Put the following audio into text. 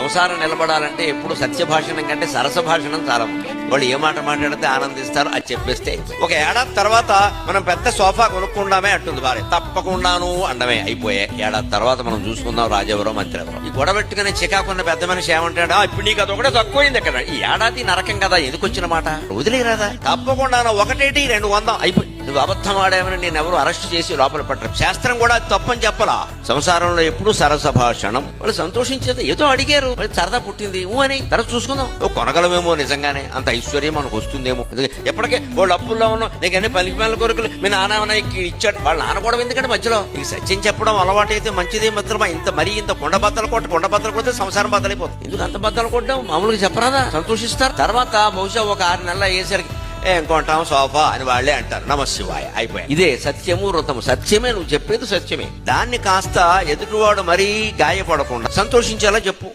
సంసారం నిలబడాలంటే ఎప్పుడు సత్యభాషణం కంటే సరస భాషణం చాలా ముఖ్యం. వాళ్ళు ఏ మాట మాట్లాడితే ఆనందిస్తారు అది చెప్పేస్తే. ఒక ఏడాది తర్వాత మనం పెద్ద సోఫా కొనుక్కుందామే అంటుంది భార్య. తప్పకుండాను అండమే. అయిపోయే ఏడాది తర్వాత మనం చూసుకుందాం రాజెవరో మంత్రి ఎవరో. ఈ గొడవ పెట్టుకునే చికాకున్న పెద్ద మనిషి ఏమంటాడా, ఇప్పుడు నీకు అది ఒకటే తక్కువైంది ఎక్కడ, ఈ ఏడాది నరకం కదా, ఎందుకు వచ్చిన మాట వదిలేరాదా. తప్పకుండా ఒకటేటి 200 అయిపోయి. నువ్వు అబద్ధం ఆడామని నేను ఎవరు అరెస్ట్ చేసి లోపల పట్టరు. శాస్త్రం కూడా తప్పని చెప్పలా. సంసారంలో ఎప్పుడు సరస భాషణం. వాళ్ళు సంతోషించేది, ఏదో అడిగారు, మరి సరదా పుట్టింది అని తర్వాత చూసుకుందాం. కొనగలమేమో నిజంగానే, అంత ఐశ్వర్యం మనకు వస్తుందేమో. ఎప్పటికే వాళ్ళు అప్పుల్లో ఉన్నాం, నీకన్నీ పలికి మేల కొరకులు మీ నాన్న ఇచ్చాడు. వాళ్ళు నాన్న కూడా ఎందుకంటే మధ్యలో నీకు సత్యం చెప్పడం అలవాటు అయితే మంచిదే మిత్రమా. ఇంత కొండ బద్దలు కొడితే సంసారం బద్దలైపోతుంది. ఎందుకు అంత బద్దలు కొట్టడం, మామూలుగా చెప్పరాదా, సంతోషిస్తారు. తర్వాత బహుశా ఒక 6 నెలలు అయ్యేసరికి కొంటాం సోఫా అని వాళ్ళే అంటారు. నమశివాయ అయిపోయాయి. ఇదే సత్యము వృతము. సత్యమే, నువ్వు చెప్పేది సత్యమే. దాన్ని కాస్త ఎదుటివాడు మరీ గాయపడకుండా సంతోషించేలా చెప్పు.